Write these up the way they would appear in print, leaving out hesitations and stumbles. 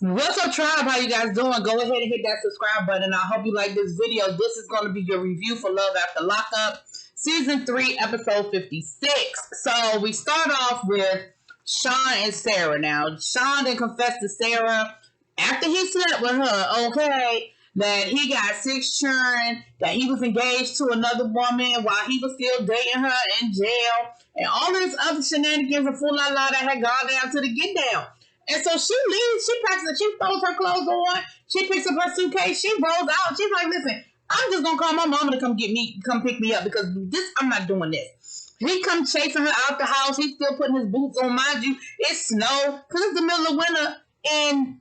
What's up, tribe? How you guys doing? Go ahead and hit that subscribe button. I hope you like this video. This is going to be your review for Love After Lockup, Season 3, Episode 56. So we start off with Sean and Sarah. Now, Sean then confessed to Sarah after he slept with her, okay, that he got 6 children, that he was engaged to another woman while he was still dating her in jail, and all this other shenanigans and fool la la that had gone down to the get down. And so she leaves, she packs it, she throws her clothes on, she picks up her suitcase, she rolls out. She's like, listen, I'm just gonna call my mama to come pick me up because I'm not doing this. He comes chasing her out the house, he's still putting his boots on, mind you, it's snow, because it's the middle of winter in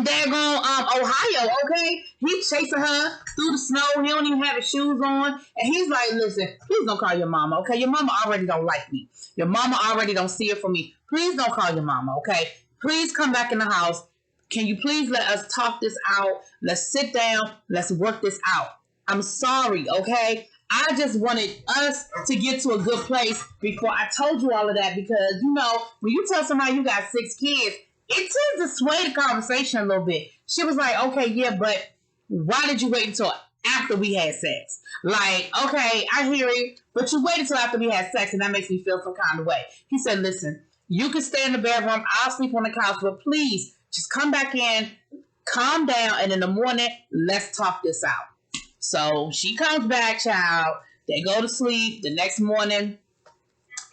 daggone Ohio, okay? He's chasing her through the snow, he don't even have his shoes on, and he's like, listen, please don't call your mama, okay? Your mama already don't like me. Your mama already don't see it for me. Please don't call your mama, okay? Please come back in the house. Can you please let us talk this out? Let's sit down. Let's work this out. I'm sorry, okay? I just wanted us to get to a good place before I told you all of that because, you know, when you tell somebody you got 6 kids, it tends to sway the conversation a little bit. She was like, okay, yeah, but why did you wait until after we had sex? Like, okay, I hear it, but you waited until after we had sex, and that makes me feel some kind of way. He said, listen, you can stay in the bedroom, I'll sleep on the couch, but please, just come back in, calm down, and in the morning, let's talk this out. So she comes back, child. They go to sleep. The next morning,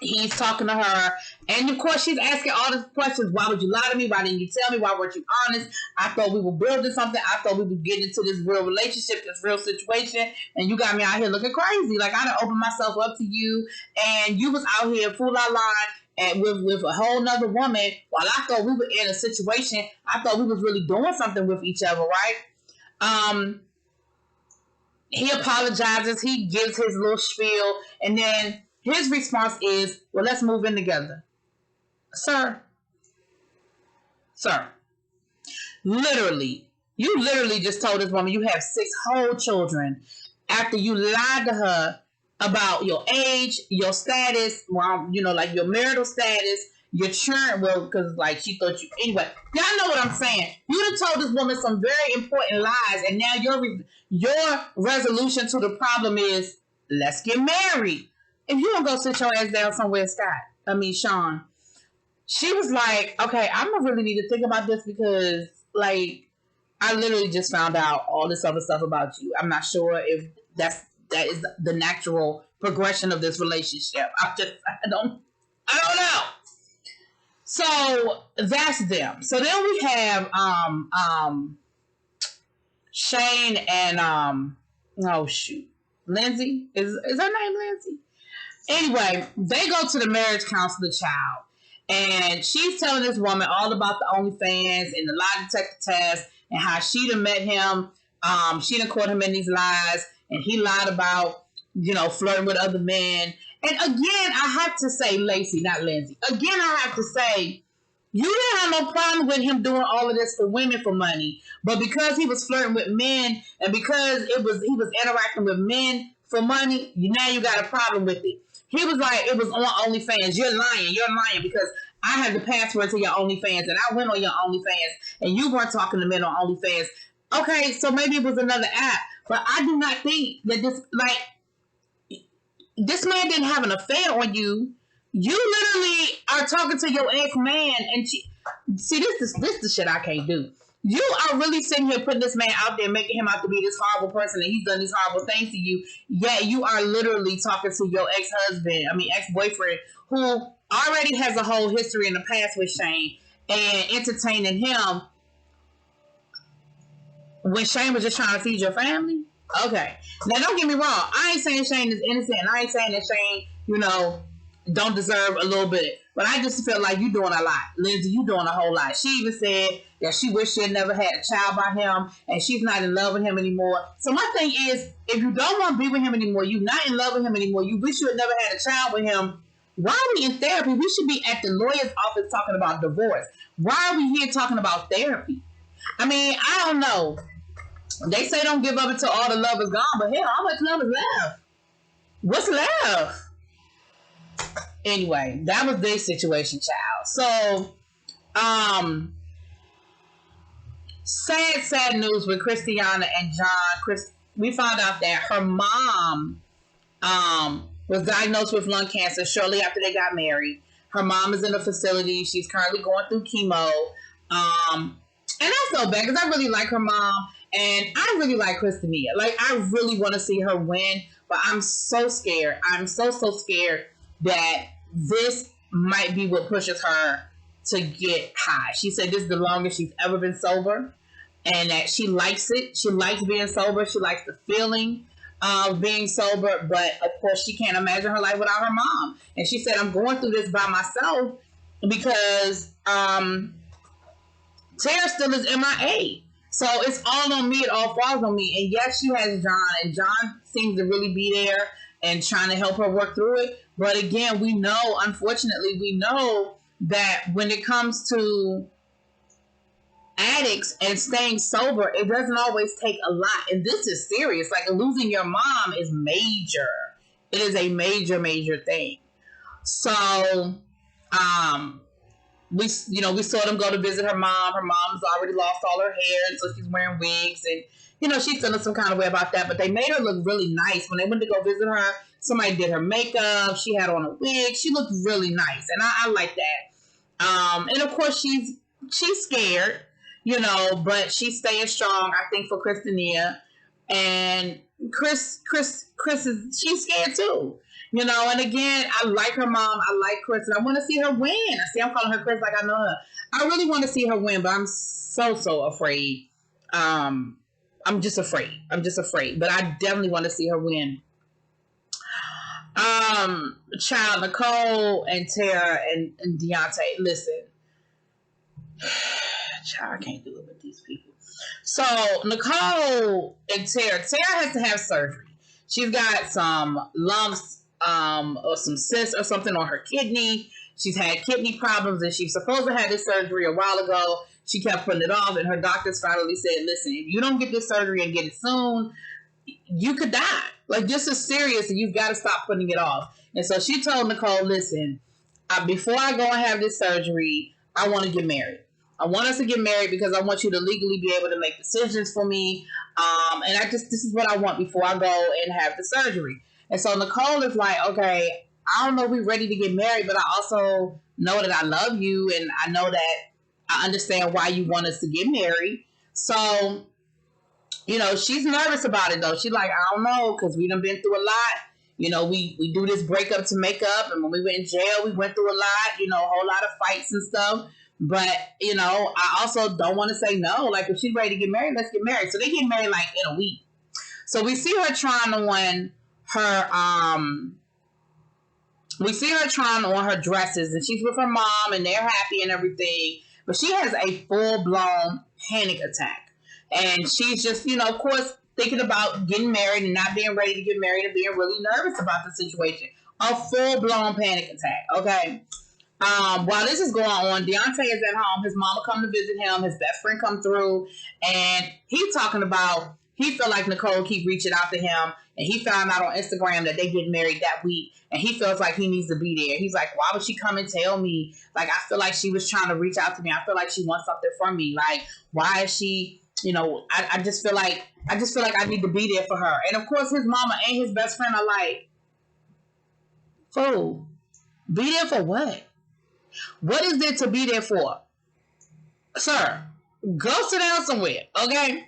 he's talking to her. And, of course, she's asking all these questions. Why would you lie to me? Why didn't you tell me? Why weren't you honest? I thought we were building something. I thought we would get into this real relationship, this real situation. And you got me out here looking crazy. Like, I done opened myself up to you. And you was out here full la la and with a whole nother woman. While I thought we were in a situation, I thought we was really doing something with each other, right? He apologizes. He gives his little spiel. And then his response is, well, let's move in together. Sir, you literally just told this woman you have 6 whole children after you lied to her about your age, your status, well, you know, like your marital status, your churn, well, because like she thought you, anyway, y'all know what I'm saying. You done told this woman some very important lies, and now your resolution to the problem is, let's get married. If you don't go sit your ass down somewhere, Sean. She was like, okay, I'm going to really need to think about this because, like, I literally just found out all this other stuff about you. I'm not sure if that is the natural progression of this relationship. I don't know. So that's them. So then we have Shane and Lindsay. Is her name Lindsay? Anyway, they go to the marriage counselor, child, and she's telling this woman all about the OnlyFans and the lie detector test and how she done met him. She done caught him in these lies, and he lied about, you know, flirting with other men. And again, I have to say, Lacey, not Lindsay. Again, I have to say, you didn't have no problem with him doing all of this for women for money, but because he was flirting with men and because he was interacting with men for money, now you got a problem with it. He was like, it was on OnlyFans. You're lying because I had the password to your OnlyFans and I went on your OnlyFans and you weren't talking to men on OnlyFans. Okay, so maybe it was another app, but I do not think that this man didn't have an affair on you. You literally are talking to your ex-man and this is the shit I can't do. You are really sitting here putting this man out there, making him out to be this horrible person, and he's done these horrible things to you. Yet you are literally talking to your ex-boyfriend, who already has a whole history in the past with Shane, and entertaining him when Shane was just trying to feed your family. Okay, now don't get me wrong. I ain't saying Shane is innocent, and I ain't saying that Shane, you know, don't deserve a little bit. But I just feel like you doing a lot. Lindsay, you doing a whole lot. She even said that she wished she had never had a child by him and she's not in love with him anymore. So my thing is, if you don't want to be with him anymore, you're not in love with him anymore, you wish you had never had a child with him, why are we in therapy? We should be at the lawyer's office talking about divorce. Why are we here talking about therapy? I mean, I don't know. They say don't give up until all the love is gone, but hell, how much love is left? What's left? Anyway, that was their situation, child. So, sad news with Christiana and John. We found out that her mom was diagnosed with lung cancer shortly after they got married. Her mom is in a facility. She's currently going through chemo. And I feel bad because I really like her mom. And I really like Christina. Like, I really want to see her win. But I'm so scared. I'm so scared that this might be what pushes her to get high. She said this is the longest she's ever been sober. And that she likes it. She likes being sober. She likes the feeling of being sober. But, of course, she can't imagine her life without her mom. And she said, I'm going through this by myself because Tara still is MIA. So it's all on me. It all falls on me. And yes, she has John. And John seems to really be there and trying to help her work through it. But, again, we know, unfortunately, we know that when it comes to addicts and staying sober, it doesn't always take a lot, and this is serious. Like, losing your mom is major. It is a major thing. So we saw them go to visit her mom. Her mom's already lost all her hair, and so she's wearing wigs, and she's feeling some kind of way about that, but they made her look really nice when they went to go visit her. Somebody did her makeup. She had on a wig. She looked really nice, and I like that. And of course she's scared, but she's staying strong, I think, for Christina. And Chris she's scared too. And again, I like her mom. I like Chris, and I want to see her win. I'm calling her Chris like I know her. I really want to see her win, but I'm so afraid. I'm just afraid. But I definitely want to see her win. Child, Nicole and Tara and Deontay, listen. Child, I can't do it with these people. So Nicole and Tara has to have surgery. She's got some lumps, or some cysts or something on her kidney. She's had kidney problems, and she's supposed to have this surgery a while ago. She kept putting it off, and her doctors finally said, listen, if you don't get this surgery and get it soon, you could die. Like, this is serious, and you've got to stop putting it off. And so she told Nicole, listen, before I go and have this surgery, I want to get married. I want us to get married because I want you to legally be able to make decisions for me. And this is what I want before I go and have the surgery. And so Nicole is like, okay, I don't know if we're ready to get married, but I also know that I love you, and I know that I understand why you want us to get married. So, she's nervous about it, though. She's like, I don't know, because we done been through a lot. We do this breakup to make up, and when we went in jail, we went through a lot, a whole lot of fights and stuff. But, I also don't want to say no. Like, if she's ready to get married, let's get married. So they get married, like, in a week. So we see her trying on her dresses, and she's with her mom, and they're happy and everything. But she has a full-blown panic attack. And she's just, of course, thinking about getting married and not being ready to get married and being really nervous about the situation. A full-blown panic attack, okay? While this is going on, Deontay is at home. His mama come to visit him. His best friend come through. And he's talking about, he feel like Nicole keep reaching out to him. And he found out on Instagram that they get married that week. And he feels like he needs to be there. He's like, why would she come and tell me? Like, I feel like she was trying to reach out to me. I feel like she wants something from me. Like, why is she, I just feel like I need to be there for her. And of course, his mama and his best friend are like, fool, be there for what? What is there to be there for? Sir, go sit down somewhere, okay?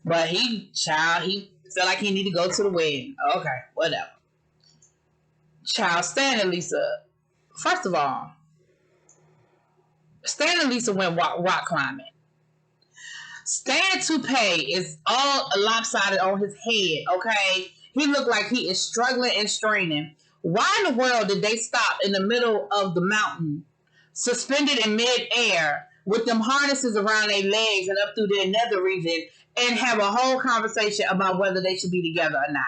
But he felt like he need to go to the wedding. Okay, whatever. Child, Stan and Lisa, first of all, Stan and Lisa went rock climbing. Stan toupee is all lopsided on his head, okay? He looked like he is struggling and straining. Why in the world did they stop in the middle of the mountain, suspended in mid-air, with them harnesses around their legs and up through their nether region, and have a whole conversation about whether they should be together or not?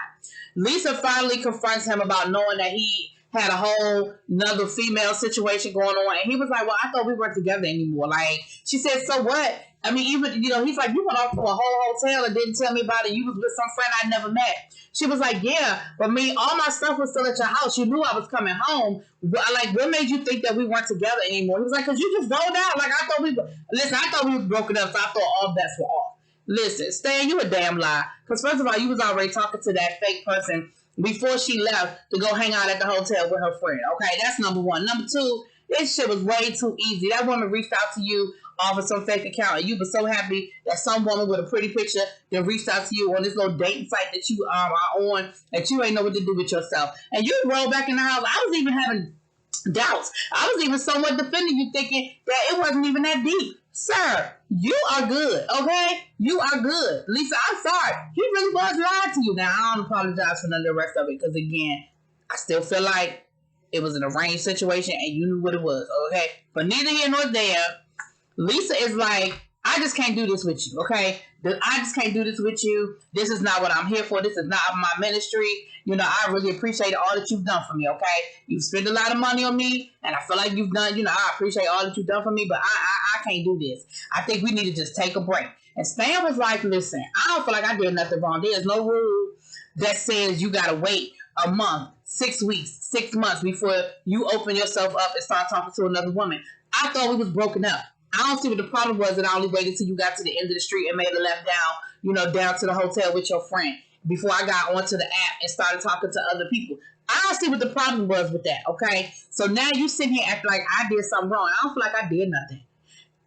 Lisa finally confronts him about knowing that he had a whole another female situation going on. And he was like, well, I thought we weren't together anymore. Like, she said, so what? I mean, even, you know, he's like, you went off to a whole hotel and didn't tell me about it. You was with some friend I never met. She was like, yeah, but me, all my stuff was still at your house. You knew I was coming home. Like, what made you think that we weren't together anymore? He was like, because you just rolled out. Like, I thought we were, listen, I thought we was broken up, so I thought all bets were off. Listen, Stan, you a damn lie. Because first of all, you was already talking to that fake person before she left to go hang out at the hotel with her friend. Okay, that's number one. Number two, this shit was way too easy. That woman reached out to you off of some fake account, and you were so happy that some woman with a pretty picture then reached out to you on this little dating site that you are on, that you ain't know what to do with yourself. And you roll back in the house. I was even having doubts. I was even somewhat defending you, thinking that it wasn't even that deep. Sir, you are good, okay? You are good. Lisa, I'm sorry. He really was lying to you. Now, I don't apologize for none of the rest of it, because, again, I still feel like it was an arranged situation, and you knew what it was, okay? But neither here nor there, Lisa is like, I just can't do this with you, okay? I just can't do this with you. This is not what I'm here for. This is not my ministry. You know, I really appreciate all that you've done for me, okay? You've spent a lot of money on me, and I feel like you've done, you know, I appreciate all that you've done for me, but I can't do this. I think we need to just take a break. And Stan was like, listen, I don't feel like I did nothing wrong. There's no rule that says you got to wait a month, 6 weeks, 6 months before you open yourself up and start talking to another woman. I thought we was broken up. I don't see what the problem was that I only waited till you got to the end of the street and made a left down, you know, down to the hotel with your friend before I got onto the app and started talking to other people. I don't see what the problem was with that, okay? So now you sitting here acting like I did something wrong. I don't feel like I did nothing.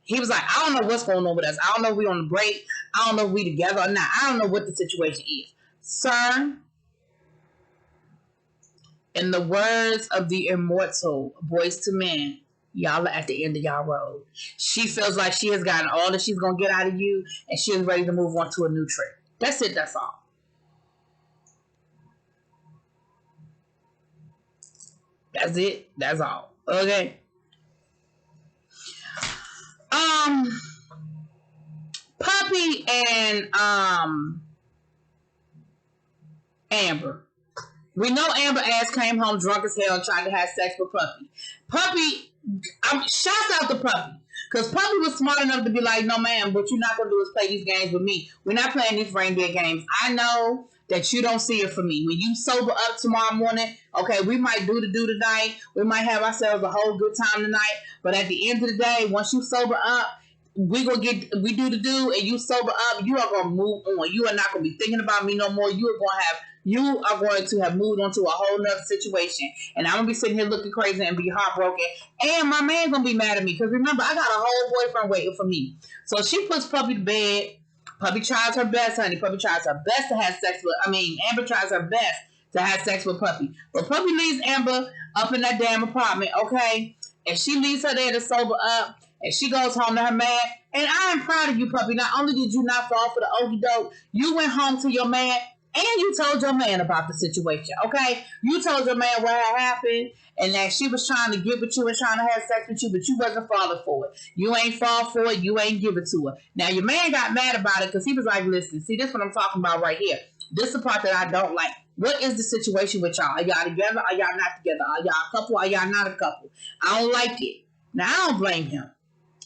He was like, I don't know what's going on with us. I don't know if we on the break. I don't know if we together or not. I don't know what the situation is. Sir, in the words of the immortal Boys to Men, y'all are at the end of y'all road. She feels like she has gotten all that she's going to get out of you, and she is ready to move on to a new trip. That's it. That's all. That's it. That's all. Okay. Puppy and Amber. We know Amber ass came home drunk as hell and tried to have sex with Puppy. Puppy, shouts out to Puppy. Because Puppy was smart enough to be like, no, ma'am, what you're not going to do is play these games with me. We're not playing these reindeer games. I know that you don't see it for me. When you sober up tomorrow morning, okay, we might do the do tonight. We might have ourselves a whole good time tonight. But at the end of the day, once you sober up, we do the do, and you sober up, you are going to move on. You are not going to be thinking about me no more. You are going to have moved on to a whole nother situation. And I'm going to be sitting here looking crazy and be heartbroken. And my man going to be mad at me. Because remember, I got a whole boyfriend waiting for me. So she puts Puppy to bed. Puppy tries her best, honey. Puppy tries her best to have sex with, Amber tries her best to have sex with Puppy. But Puppy leaves Amber up in that damn apartment, okay? And she leaves her there to sober up. And she goes home to her man. And I am proud of you, Puppy. Not only did you not fall for the okie doke, you went home to your man and you told your man about the situation, okay? You told your man what had happened and that she was trying to get with you and trying to have sex with you, but you wasn't falling for it. You ain't fall for it. You ain't give it to her. Now, your man got mad about it because he was like, listen, see, this is what I'm talking about right here. This is the part that I don't like. What is the situation with y'all? Are y'all together? Are y'all not together? Are y'all a couple? Are y'all not a couple? I don't like it. Now, I don't blame him.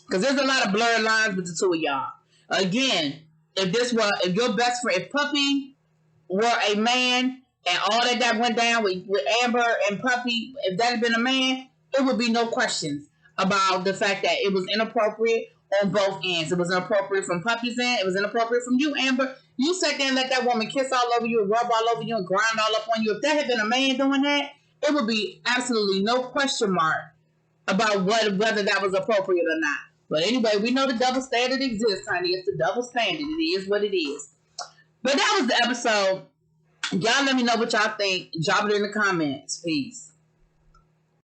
Because there's a lot of blurred lines with the two of y'all. Again, if your best friend, if Puppy were a man and all that went down with Amber and Puppy, if that had been a man, it would be no questions about the fact that it was inappropriate on both ends. It was inappropriate from Puppy's end. It was inappropriate from you, Amber. You sat there and let that woman kiss all over you and rub all over you and grind all up on you. If that had been a man doing that, it would be absolutely no question mark about whether that was appropriate or not. But anyway, we know the double standard exists, honey. It's the double standard. It is what it is. But that was the episode. Y'all let me know what y'all think. Drop it in the comments. Peace.